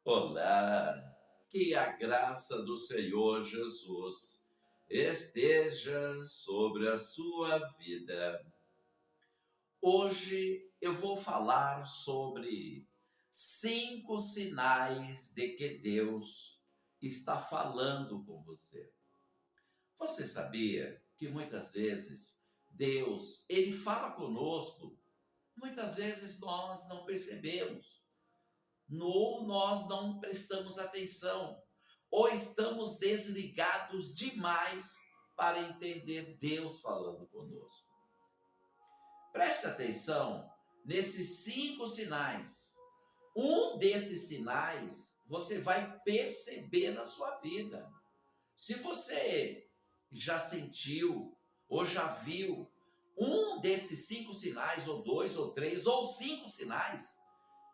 Olá, que a graça do Senhor Jesus esteja sobre a sua vida. Hoje eu vou falar sobre 5 sinais de que Deus está falando com você. Você sabia que muitas vezes Deus, ele fala conosco, muitas vezes nós não percebemos, ou nós não prestamos atenção, ou estamos desligados demais para entender Deus falando conosco. Preste atenção nesses 5 sinais. Um desses sinais você vai perceber na sua vida. Se você já sentiu ou já viu um desses 5 sinais, ou 2, ou 3, ou 5 sinais,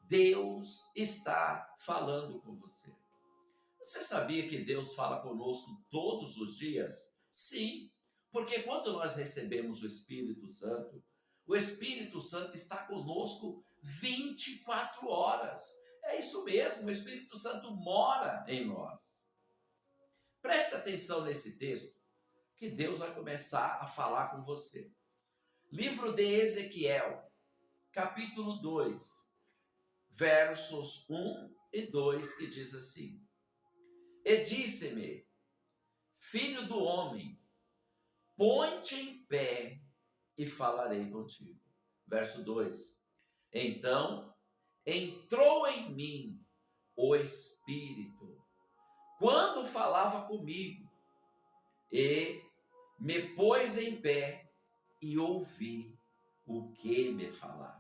Deus está falando com você. Você sabia que Deus fala conosco todos os dias? Sim, porque quando nós recebemos o Espírito Santo está conosco 24 horas. É isso mesmo, o Espírito Santo mora em nós. Preste atenção nesse texto, que Deus vai começar a falar com você. Livro de Ezequiel, capítulo 2, versos 1 e 2, que diz assim: E disse-me, filho do homem, põe-te em pé e falarei contigo. Verso 2: Então entrou em mim o Espírito, quando falava comigo, e me pôs em pé e ouvi o que me falava.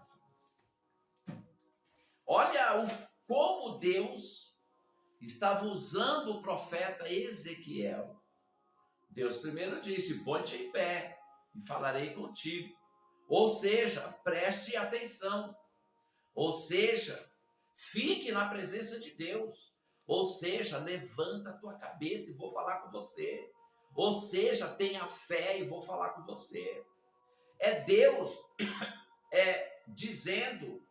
Olha como Deus estava usando o profeta Ezequiel. Deus primeiro disse: põe-te em pé e falarei contigo. Ou seja, preste atenção. Ou seja, fique na presença de Deus. Ou seja, levanta a tua cabeça e vou falar com você. Ou seja, tenha fé e vou falar com você. É Deus dizendo,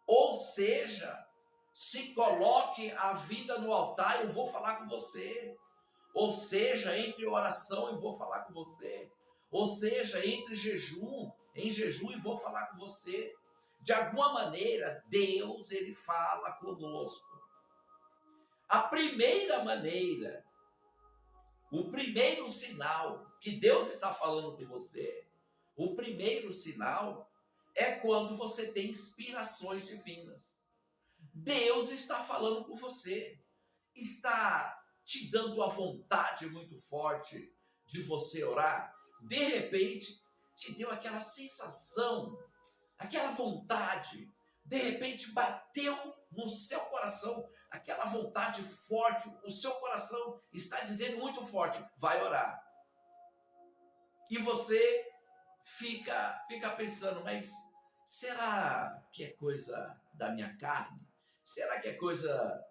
ou seja, se coloque a vida no altar, eu vou falar com você. Ou seja, entre oração, eu vou falar com você. Ou seja, entre em jejum, eu vou falar com você. De alguma maneira, Deus, ele fala conosco. A primeira maneira, o primeiro sinal que Deus está falando com você, o primeiro sinal é quando você tem inspirações divinas. Deus está falando com você, está te dando a vontade muito forte de você orar. De repente, te deu aquela sensação, aquela vontade, de repente bateu no seu coração, aquela vontade forte, o seu coração está dizendo muito forte, vai orar. E você fica pensando, mas será que é coisa da minha carne? Será que é coisa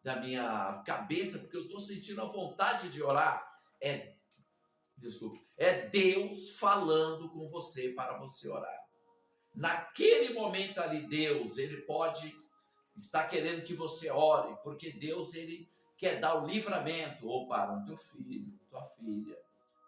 da minha cabeça? Porque eu estou sentindo a vontade de orar. É Deus falando com você para você orar. Naquele momento ali, Deus, ele pode estar querendo que você ore, porque Deus, ele quer dar o livramento, ou para o teu filho, tua filha,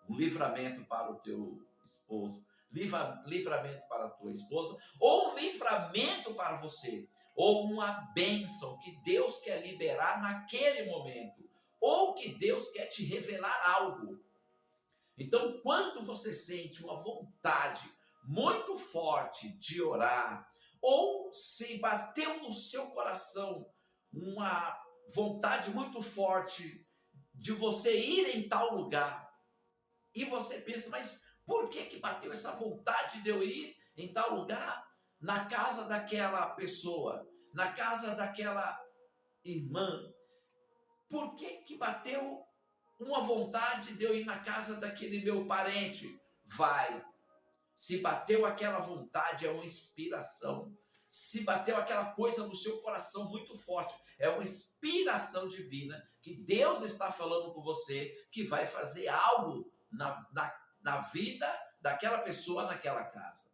um livramento para o teu esposo, livramento para a tua esposa, ou um livramento para você, ou uma bênção que Deus quer liberar naquele momento, ou que Deus quer te revelar algo. Então, quando você sente uma vontade muito forte de orar, ou se bateu no seu coração uma vontade muito forte de você ir em tal lugar, e você pensa, mas por que bateu essa vontade de eu ir em tal lugar? Na casa daquela pessoa, na casa daquela irmã. Por que bateu uma vontade de eu ir na casa daquele meu parente? Vai. Se bateu aquela vontade, é uma inspiração. Se bateu aquela coisa no seu coração muito forte, é uma inspiração divina que Deus está falando com você, que vai fazer algo na vida daquela pessoa naquela casa.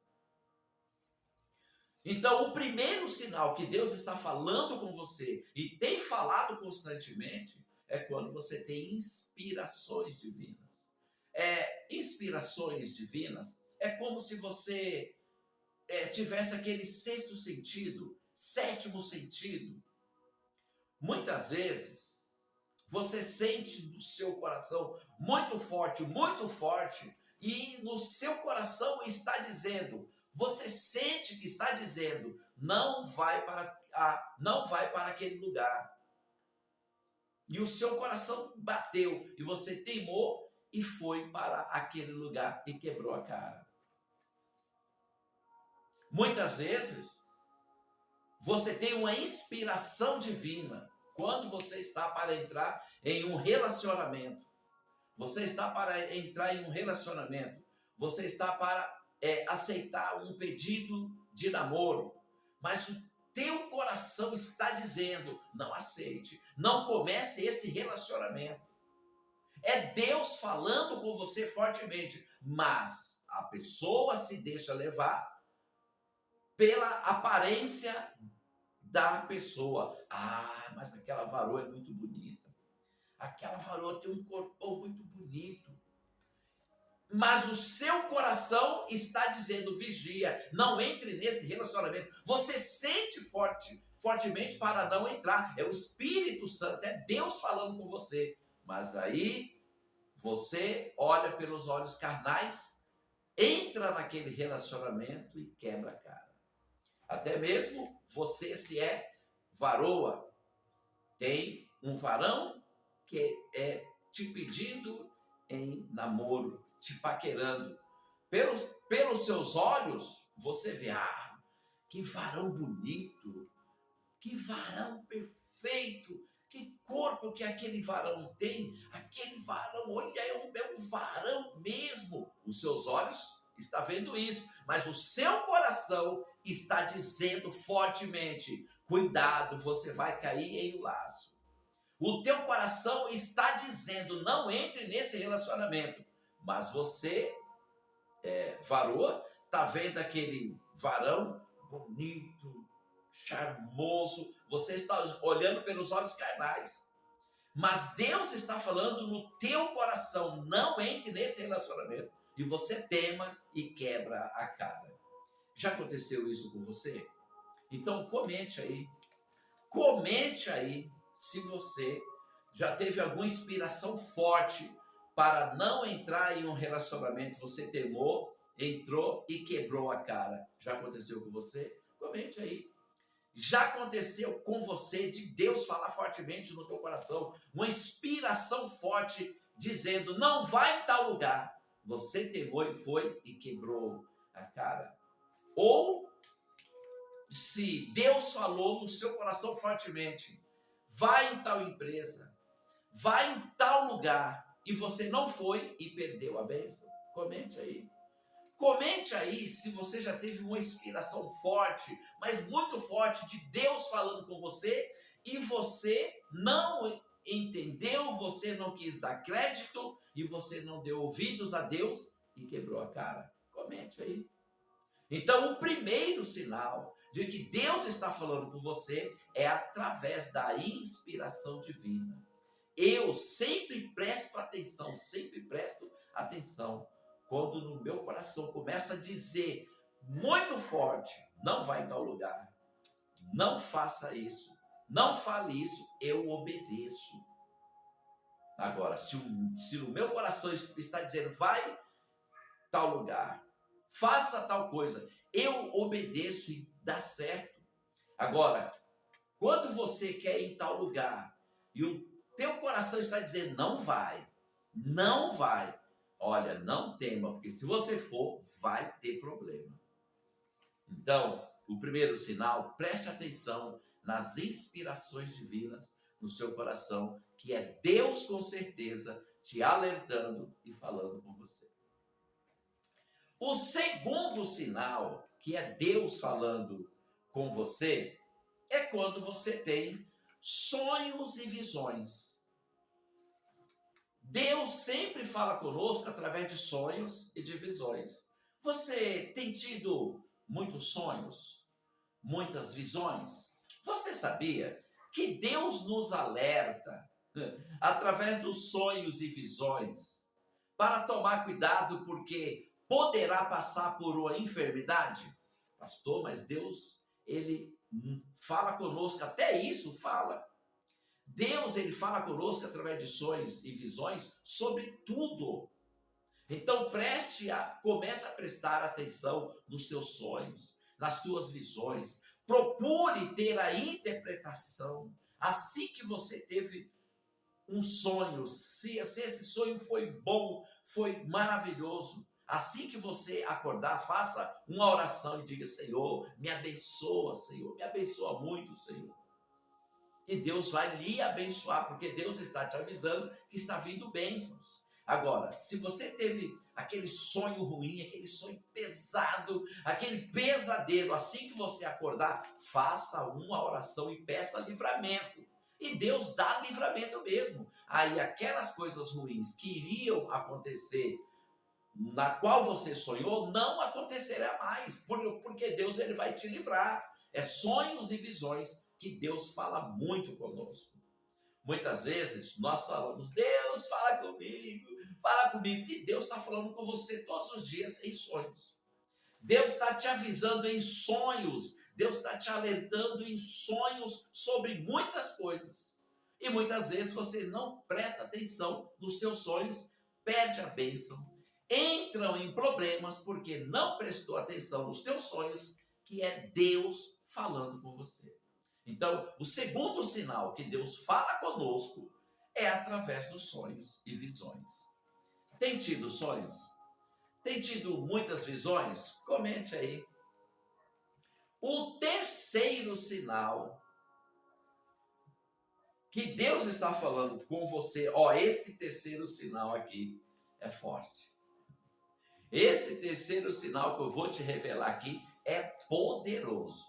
Então, o primeiro sinal que Deus está falando com você e tem falado constantemente é quando você tem inspirações divinas. Inspirações divinas é como se você tivesse aquele sexto sentido, sétimo sentido. Muitas vezes, você sente no seu coração muito forte, e no seu coração está dizendo, você sente que está dizendo, não vai para aquele lugar. E o seu coração bateu, e você teimou e foi para aquele lugar e quebrou a cara. Muitas vezes, você tem uma inspiração divina quando você está para entrar em um relacionamento. Você está para entrar em um relacionamento. Você está para aceitar um pedido de namoro. Mas o teu coração está dizendo, não aceite. Não comece esse relacionamento. É Deus falando com você fortemente. Mas a pessoa se deixa levar pela aparência da pessoa. Mas aquela varoa é muito bonita. Aquela varoa tem um corpão muito bonito. Mas o seu coração está dizendo, vigia, não entre nesse relacionamento. Você sente fortemente para não entrar. É o Espírito Santo, é Deus falando com você. Mas aí, você olha pelos olhos carnais, entra naquele relacionamento e quebra a cara. Até mesmo você, se é varoa, tem um varão que é te pedindo em namoro, te paquerando. Pelos seus olhos, você vê, que varão bonito, que varão perfeito, que corpo que aquele varão tem, aquele varão, olha, é um varão mesmo. Os seus olhos estão vendo isso, mas o seu coração está dizendo fortemente, cuidado, você vai cair em um laço. O teu coração está dizendo, não entre nesse relacionamento. Mas você, varoa, está vendo aquele varão bonito, charmoso. Você está olhando pelos olhos carnais. Mas Deus está falando no teu coração, não entre nesse relacionamento. E você tema e quebra a cara. Já aconteceu isso com você? Então comente aí. Comente aí se você já teve alguma inspiração forte para não entrar em um relacionamento. Você temou, entrou e quebrou a cara. Já aconteceu com você? Comente aí. Já aconteceu com você de Deus falar fortemente no teu coração, uma inspiração forte dizendo, não vai em tal lugar. Você temou e foi e quebrou a cara. Ou se Deus falou no seu coração fortemente, vai em tal empresa, vai em tal lugar, e você não foi e perdeu a bênção. Comente aí. Comente aí se você já teve uma inspiração forte, mas muito forte, de Deus falando com você, e você não entendeu, você não quis dar crédito, e você não deu ouvidos a Deus e quebrou a cara. Comente aí. Então, o primeiro sinal de que Deus está falando com você é através da inspiração divina. Eu sempre presto atenção quando no meu coração começa a dizer muito forte, não vai em tal lugar, não faça isso, não fale isso, eu obedeço. Agora, se o meu coração está dizendo, vai em tal lugar, faça tal coisa, eu obedeço e dá certo. Agora, quando você quer ir em tal lugar e o teu coração está dizendo, não vai, olha, não tema, porque se você for, vai ter problema. Então, o primeiro sinal, preste atenção nas inspirações divinas no seu coração, que é Deus com certeza te alertando e falando com você. O segundo sinal, que é Deus falando com você, é quando você tem sonhos e visões. Deus sempre fala conosco através de sonhos e de visões. Você tem tido muitos sonhos? muitas visões. Você sabia que Deus nos alerta através dos sonhos e visões para tomar cuidado porque poderá passar por uma enfermidade? Pastor, mas Deus, ele fala conosco, até isso fala. Deus, ele fala conosco através de sonhos e visões sobre tudo. Então comece a prestar atenção nos teus sonhos, nas tuas visões. Procure ter a interpretação. Assim que você teve um sonho, se esse sonho foi bom, foi maravilhoso, assim que você acordar, faça uma oração e diga: Senhor, me abençoa muito, Senhor. E Deus vai lhe abençoar, porque Deus está te avisando que está vindo bênçãos. Agora, se você teve aquele sonho ruim, aquele sonho pesado, aquele pesadelo, assim que você acordar, faça uma oração e peça livramento. E Deus dá livramento mesmo. Aí aquelas coisas ruins que iriam acontecer, na qual você sonhou, não acontecerá mais, porque Deus, ele vai te livrar. É sonhos e visões que Deus fala muito conosco. Muitas vezes nós falamos: Deus, fala comigo, e Deus está falando com você todos os dias em sonhos. Deus está te avisando em sonhos, Deus está te alertando em sonhos sobre muitas coisas. E muitas vezes você não presta atenção nos teus sonhos, perde a bênção, entram em problemas porque não prestou atenção nos teus sonhos, que é Deus falando com você. Então, o segundo sinal que Deus fala conosco é através dos sonhos e visões. Tem tido sonhos? Tem tido muitas visões? Comente aí. O terceiro sinal que Deus está falando com você, esse terceiro sinal aqui é forte. Esse terceiro sinal que eu vou te revelar aqui é poderoso.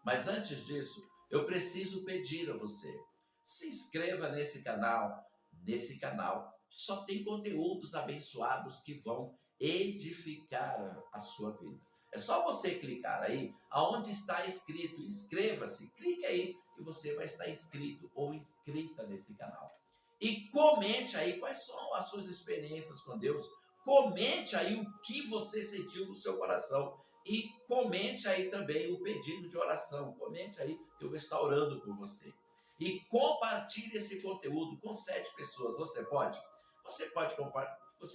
Mas antes disso, eu preciso pedir a você: se inscreva nesse canal. Nesse canal só tem conteúdos abençoados que vão edificar a sua vida. É só você clicar aí, aonde está escrito inscreva-se, clique aí e você vai estar inscrito ou inscrita nesse canal. E comente aí quais são as suas experiências com Deus, comente aí o que você sentiu no seu coração. E comente aí também o pedido de oração. Comente aí que eu vou estar orando por você. E compartilhe esse conteúdo com 7 pessoas. Você pode? Você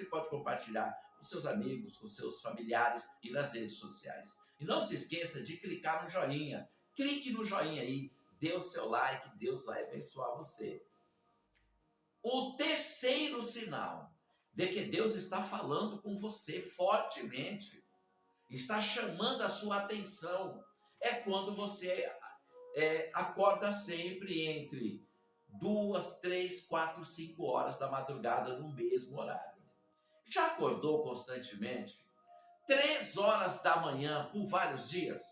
pode compartilhar com seus amigos, com seus familiares e nas redes sociais. E não se esqueça de clicar no joinha. Clique no joinha aí, dê o seu like, Deus vai abençoar você. O terceiro sinal de que Deus está falando com você fortemente, está chamando a sua atenção, é quando você acorda sempre entre 2, 3, 4, 5 horas da madrugada no mesmo horário. Já acordou constantemente 3 horas da manhã por vários dias?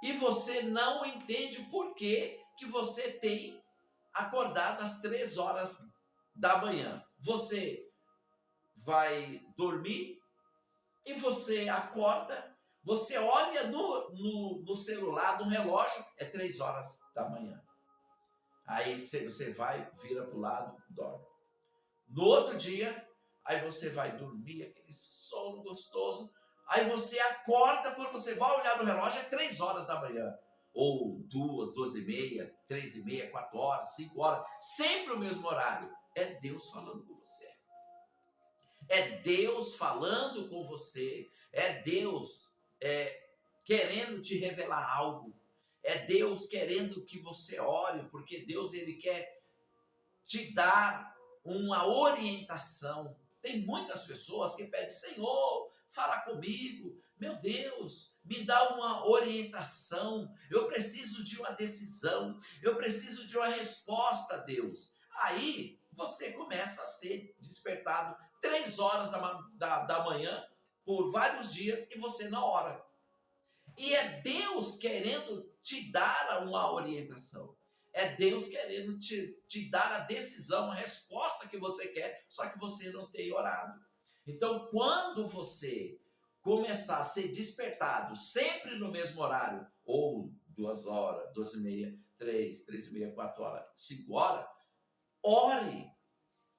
E você não entende por que você tem acordado às 3 horas da manhã. Você vai dormir e você acorda, você olha no celular, no relógio, é 3 horas da manhã. Aí você vai, vira para o lado, dorme. No outro dia, aí você vai dormir, aquele sono gostoso, aí você acorda, quando você vai olhar no relógio, é 3 horas da manhã. Ou 2, 2h30, 3h30, 4 horas, 5 horas, sempre o mesmo horário. É Deus falando com você. É Deus falando com você, é Deus querendo te revelar algo, é Deus querendo que você ore, porque Deus, ele quer te dar uma orientação. Tem muitas pessoas que pedem: Senhor, fala comigo, meu Deus, me dá uma orientação, eu preciso de uma decisão, eu preciso de uma resposta, Deus. Aí você começa a ser despertado 3 horas da manhã por vários dias e você não ora. E é Deus querendo te dar uma orientação. É Deus querendo te dar a decisão, a resposta que você quer, só que você não tem orado. Então, quando você começar a ser despertado sempre no mesmo horário, ou 2 horas, 2h30, 3, 3h30, 4 horas, 5 horas, ore,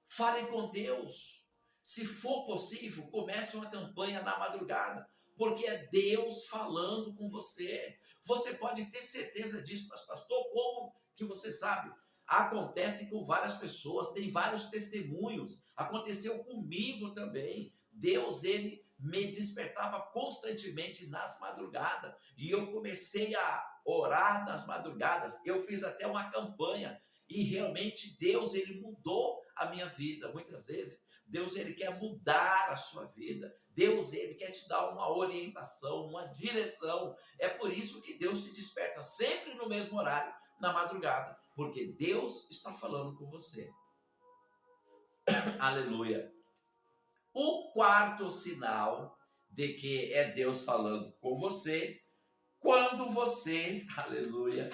fale com Deus. Se for possível, comece uma campanha na madrugada, porque é Deus falando com você. Você pode ter certeza disso, mas pastor, como que você sabe? Acontece com várias pessoas, tem vários testemunhos, aconteceu comigo também. Deus, ele me despertava constantemente nas madrugadas, e eu comecei a orar nas madrugadas, eu fiz até uma campanha, e realmente Deus, ele mudou a minha vida. Muitas vezes, Deus, ele quer mudar a sua vida. Deus, ele quer te dar uma orientação, uma direção. É por isso que Deus te desperta sempre no mesmo horário, na madrugada, porque Deus está falando com você. Aleluia. O quarto sinal de que é Deus falando com você, quando você, aleluia,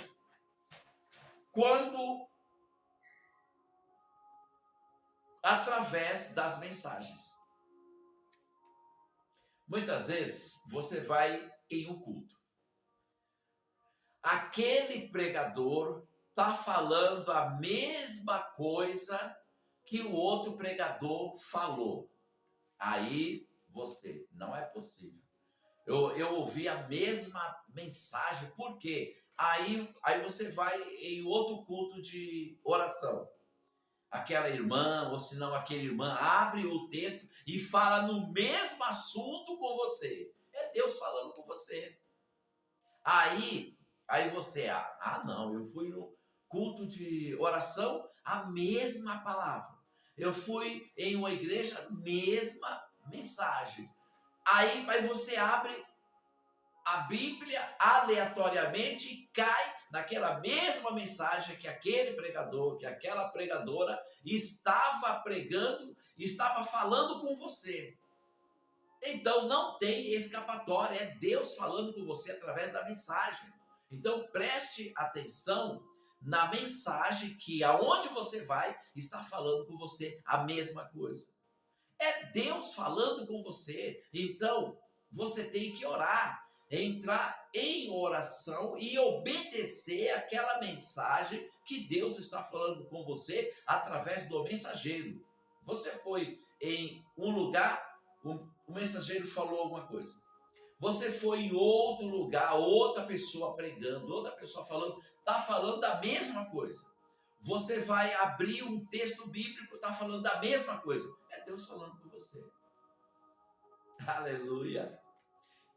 quando através das mensagens. Muitas vezes você vai em um culto. Aquele pregador está falando a mesma coisa que o outro pregador falou. Aí você, não é possível. Eu ouvi a mesma mensagem, por quê? Aí você vai em outro culto de oração. Aquela irmã, ou se não aquele irmã, abre o texto e fala no mesmo assunto com você. É Deus falando com você. Aí você, não, eu fui no culto de oração, a mesma palavra. Eu fui em uma igreja, mesma mensagem. Aí você abre a Bíblia aleatoriamente e cai naquela mesma mensagem que aquele pregador, que aquela pregadora estava pregando, estava falando com você. Então não tem escapatória, é Deus falando com você através da mensagem. Então preste atenção na mensagem que aonde você vai está falando com você a mesma coisa. É Deus falando com você. Então você tem que orar, entrar em oração e obedecer aquela mensagem que Deus está falando com você através do mensageiro. Você foi em um lugar, o mensageiro falou alguma coisa. Você foi em outro lugar, outra pessoa pregando, outra pessoa falando, está falando da mesma coisa. Você vai abrir um texto bíblico, está falando da mesma coisa. É Deus falando com você. Aleluia.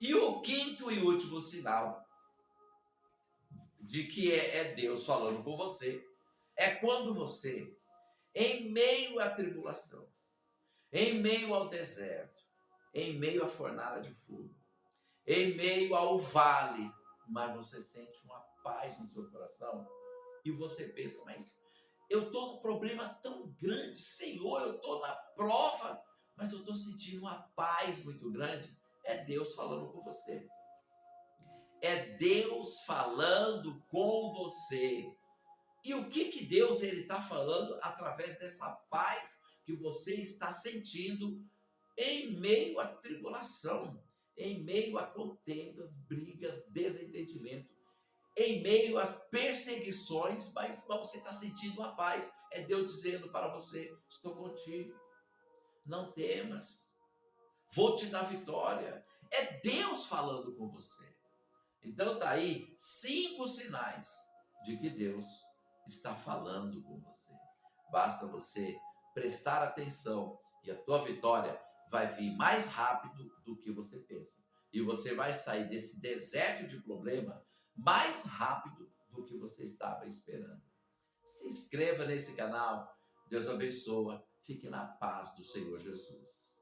E o quinto e último sinal de que é Deus falando com você é quando você, em meio à tribulação, em meio ao deserto, em meio à fornalha de fogo, em meio ao vale, mas você sente uma paz no seu coração e você pensa, mas eu estou num problema tão grande, Senhor, eu estou na prova, mas eu estou sentindo uma paz muito grande. É Deus falando com você. É Deus falando com você. E o que Deus está falando através dessa paz que você está sentindo em meio à tribulação, em meio a contendas, brigas, desentendimento, em meio às perseguições, mas você está sentindo uma paz. É Deus dizendo para você, estou contigo, não temas, vou te dar vitória. É Deus falando com você. Então está aí 5 sinais de que Deus está falando com você. Basta você prestar atenção e a tua vitória vai vir mais rápido do que você pensa. E você vai sair desse deserto de problema mais rápido do que você estava esperando. Se inscreva nesse canal. Deus abençoa. Fique na paz do Senhor Jesus.